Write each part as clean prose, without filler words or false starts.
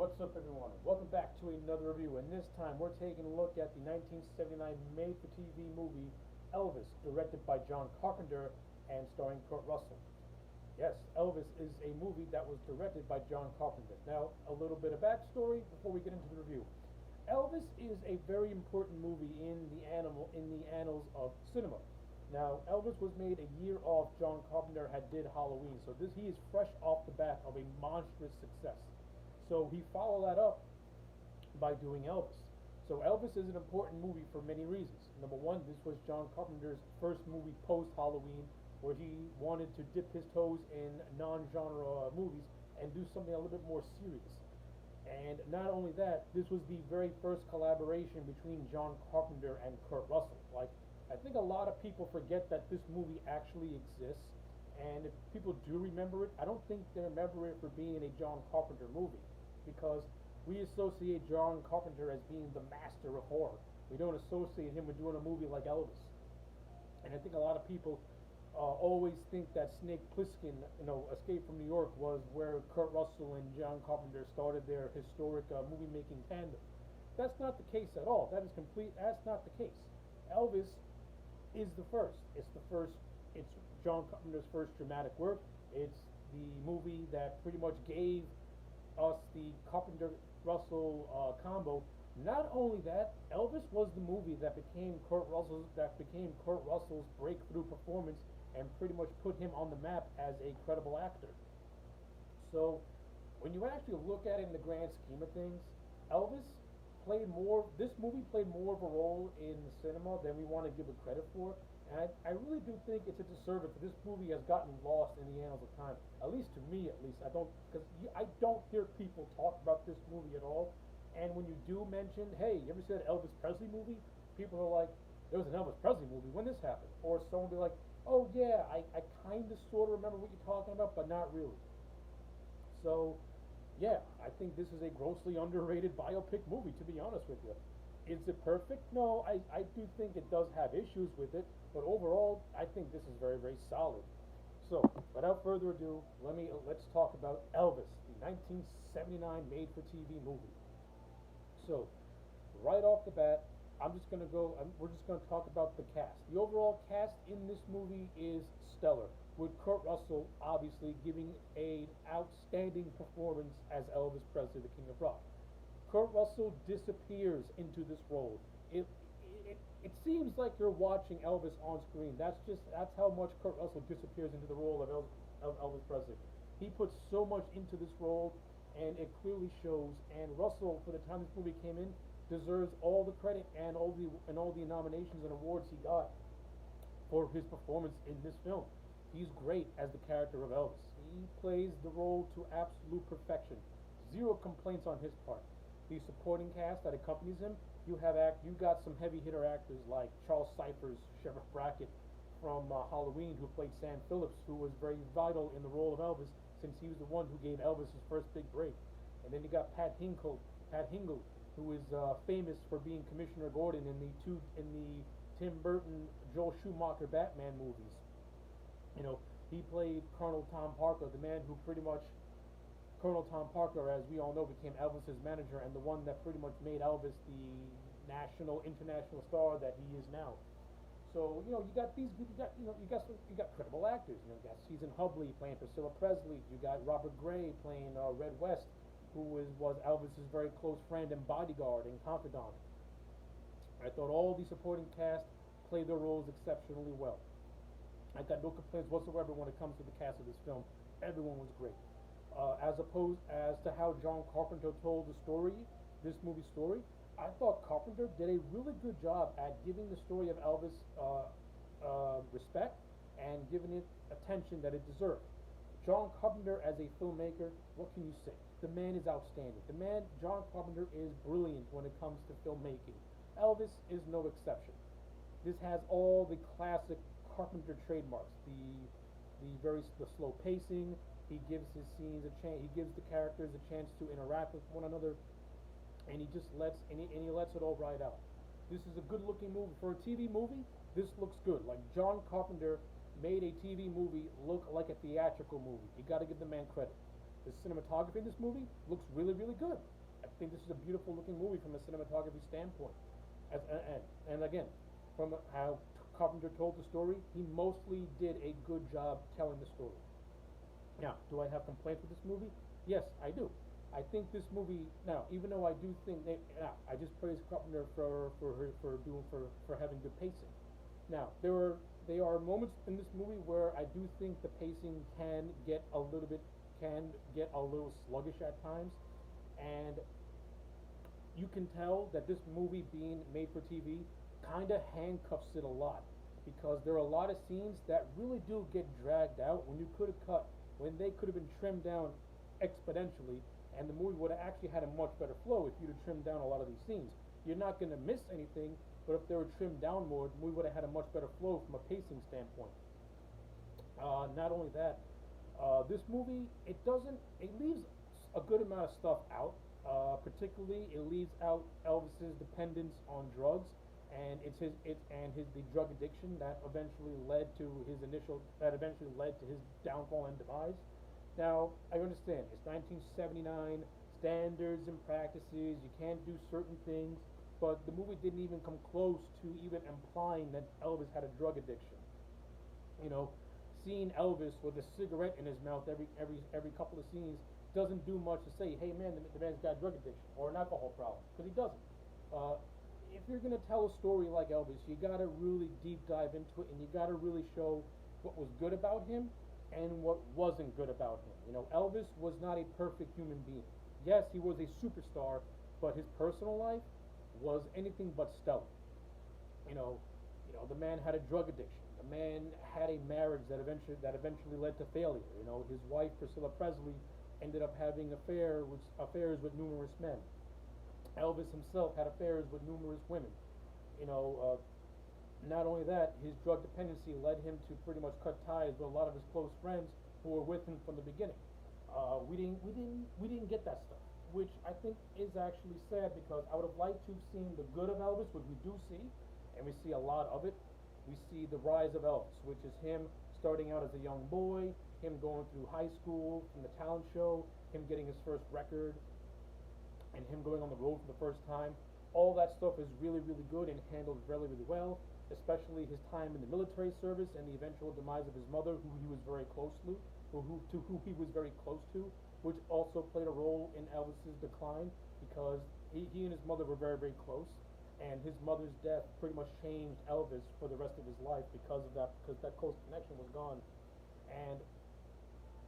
What's up, everyone? Welcome back to another review, and this time we're taking a look at the 1979 made-for-TV movie Elvis, directed by John Carpenter and starring Kurt Russell. Yes, Elvis is a movie that was directed by John Carpenter. Now, a little bit of backstory before we get into the review. Elvis is a very important movie in the annals of cinema. Now, Elvis was made a year off John Carpenter had did Halloween, so he is fresh off the bat of a monstrous success. So he followed that up by doing Elvis. So Elvis is an important movie for many reasons. Number one, this was John Carpenter's first movie post-Halloween, where he wanted to dip his toes in non-genre movies and do something a little bit more serious. And not only that, this was the very first collaboration between John Carpenter and Kurt Russell. Like, I think a lot of people forget that this movie actually exists, and if people do remember it, I don't think they remember it for being a John Carpenter movie, because we associate John Carpenter as being the master of horror. We don't associate him with doing a movie like Elvis. And I think a lot of people always think that Snake Plissken, Escape from New York, was where Kurt Russell and John Carpenter started their historic movie-making tandem. That's not the case at all. That's not the case. Elvis is the first. It's John Carpenter's first dramatic work. It's the movie that pretty much gave us the Carpenter-Russell combo. Not only that, Elvis was the movie that became Kurt Russell's breakthrough performance and pretty much put him on the map as a credible actor. So, when you actually look at it in the grand scheme of things, this movie played more of a role in the cinema than we want to give it credit for. And I really do think it's a disservice that this movie has gotten lost in the annals of time. At least to me, because I don't hear people talk about this movie at all. And when you do mention, hey, you ever see that Elvis Presley movie? People are like, there was an Elvis Presley movie, when this happened? Or someone will be like, oh yeah, I kind of sort of remember what you're talking about, but not really. So, yeah, I think this is a grossly underrated biopic movie, to be honest with you. Is it perfect? No, I do think it does have issues with it, but overall, I think this is very, very solid. So, without further ado, let's talk about Elvis, the 1979 made-for-TV movie. So, right off the bat, we're just going to talk about the cast. The overall cast in this movie is stellar, with Kurt Russell obviously giving an outstanding performance as Elvis Presley, the King of Rock. Kurt Russell disappears into this role. It seems like you're watching Elvis on screen. That's how much Kurt Russell disappears into the role of Elvis Presley. He puts so much into this role, and it clearly shows. And Russell, for the time this movie came in, deserves all the credit and all the nominations and awards he got for his performance in this film. He's great as the character of Elvis. He plays the role to absolute perfection. Zero complaints on his part. The supporting cast that accompanies him, you got some heavy hitter actors like Charles Cyphers, Sheriff Brackett from Halloween, who played Sam Phillips, who was very vital in the role of Elvis, since he was the one who gave Elvis his first big break. And then you got Pat Hingle, who is famous for being Commissioner Gordon in the Tim Burton, Joel Schumacher Batman movies. He played Colonel Tom Parker, the man who Colonel Tom Parker, as we all know, became Elvis's manager and the one that pretty much made Elvis the international star that he is now. So you got credible actors. You got Susan Hubley playing Priscilla Presley. You got Robert Gray playing Red West, who was Elvis's very close friend and bodyguard and confidant. I thought all the supporting cast played their roles exceptionally well. I got no complaints whatsoever when it comes to the cast of this film. Everyone was great. As to how John Carpenter told this movie story, I thought Carpenter did a really good job at giving the story of Elvis respect and giving it attention that it deserved. John Carpenter, as a filmmaker, what can you say? The man is outstanding. John Carpenter, is brilliant when it comes to filmmaking. Elvis is no exception. This has all the classic Carpenter trademarks. The slow pacing. He gives his scenes a chance. He gives the characters a chance to interact with one another, and he lets it all ride out. This is a good-looking movie for a TV movie. This looks good. Like, John Carpenter made a TV movie look like a theatrical movie. You got to give the man credit. The cinematography in this movie looks really, really good. I think this is a beautiful looking movie from a cinematography standpoint. And again, from how Carpenter told the story, he mostly did a good job telling the story. Now, do I have complaints with this movie? Yes, I do. I think this movie now, even though I do think that now, I just praise Carpenter for having good pacing. Now, there are moments in this movie where I do think the pacing can get a little sluggish at times, and you can tell that this movie being made for TV kind of handcuffs it a lot because there are a lot of scenes that really do get dragged out when they could have been trimmed down exponentially, and the movie would have actually had a much better flow if you'd have trimmed down a lot of these scenes. You're not going to miss anything, but if they were trimmed down more, the movie would have had a much better flow from a pacing standpoint. Not only that, this movie it leaves a good amount of stuff out. Particularly, it leaves out Elvis's dependence on drugs, and the drug addiction that eventually led to his downfall and demise. Now, I understand it's 1979, standards and practices. You can't do certain things, but the movie didn't even come close to even implying that Elvis had a drug addiction. You know, seeing Elvis with a cigarette in his mouth every couple of scenes doesn't do much to say, hey man, the man's got a drug addiction or an alcohol problem, because he doesn't. If you're gonna tell a story like Elvis, you gotta really deep dive into it, and you gotta really show what was good about him and what wasn't good about him. You know, Elvis was not a perfect human being. Yes, he was a superstar, but his personal life was anything but stellar. You know, the man had a drug addiction. The man had a marriage that eventually led to failure. You know, his wife Priscilla Presley ended up having affairs with numerous men. Elvis himself had affairs with numerous women. You know, not only that, his drug dependency led him to pretty much cut ties with a lot of his close friends who were with him from the beginning. We didn't get that stuff, which I think is actually sad because I would have liked to have seen the good of Elvis, which we do see, and we see a lot of it. We see the rise of Elvis, which is him starting out as a young boy, him going through high school from the talent show, him getting his first record, and him going on the road for the first time. All that stuff is really, really good and handled really, really well, especially his time in the military service and the eventual demise of his mother, who he was very close to, who he was very close to, which also played a role in Elvis's decline because he and his mother were very, very close, and his mother's death pretty much changed Elvis for the rest of his life because that close connection was gone. And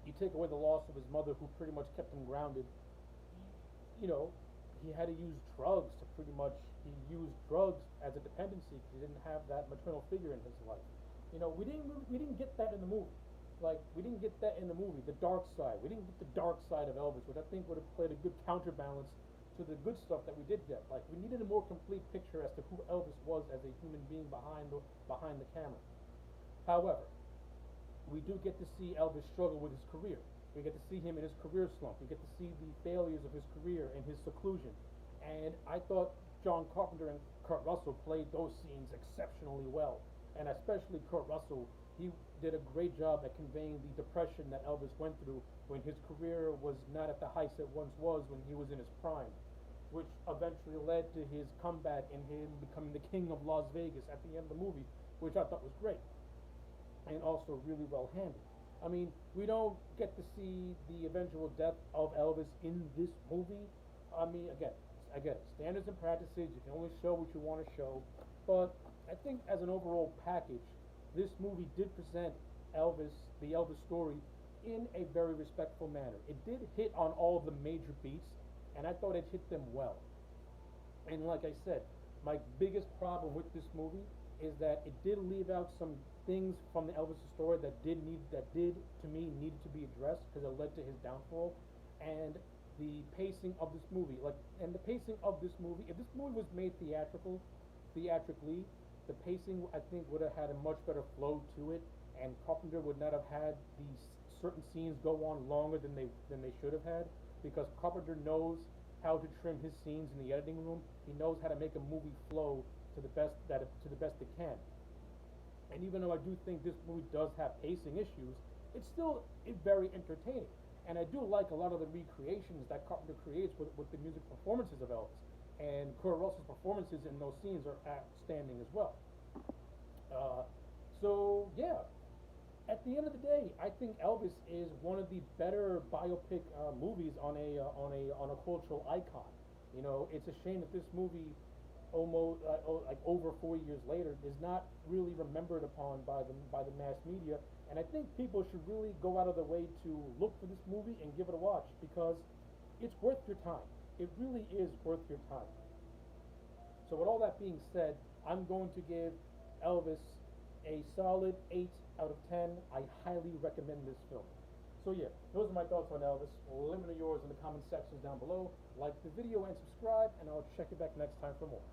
you take away the loss of his mother, who pretty much kept him grounded. You know, he had to use drugs he used drugs as a dependency because he didn't have that maternal figure in his life. You know, we didn't get that in the movie. Like, we didn't get that in the movie, the dark side. We didn't get the dark side of Elvis, which I think would have played a good counterbalance to the good stuff that we did get. Like, we needed a more complete picture as to who Elvis was as a human being behind the camera. However, we do get to see Elvis struggle with his career. We get to see him in his career slump. We get to see the failures of his career and his seclusion. And I thought John Carpenter and Kurt Russell played those scenes exceptionally well. And especially Kurt Russell, he did a great job at conveying the depression that Elvis went through when his career was not at the heights it once was when he was in his prime, which eventually led to his comeback and him becoming the king of Las Vegas at the end of the movie, which I thought was great and also really well handled. I mean, we don't get to see the eventual death of Elvis in this movie. I mean, again, standards and practices, you can only show what you want to show, but I think as an overall package, this movie did present the Elvis story, in a very respectful manner. It did hit on all of the major beats, and I thought it hit them well. And like I said, my biggest problem with this movie is that it did leave out some things from the Elvis story that did to me needed to be addressed because it led to his downfall. And the pacing of this movie, if this movie was made theatrically, the pacing I think would have had a much better flow to it, and Carpenter would not have had these certain scenes go on longer than they should have had, because Carpenter knows how to trim his scenes in the editing room. He knows how to make a movie flow to the best it can. And even though I do think this movie does have pacing issues, it's still very entertaining. And I do like a lot of the recreations that Carpenter creates with the music performances of Elvis. And Kurt Russell's performances in those scenes are outstanding as well. Uh, so yeah, at the end of the day, I think Elvis is one of the better biopic movies on a cultural icon. You know, it's a shame that this movie, almost like over 4 years later, is not really remembered upon by the mass media. And I think people should really go out of their way to look for this movie and give it a watch because it's worth your time. It really is worth your time. So with all that being said, I'm going to give Elvis a solid 8 out of 10. I highly recommend this film. So yeah, those are my thoughts on Elvis. Let me know yours in the comment sections down below. Like the video and subscribe, and I'll check you back next time for more.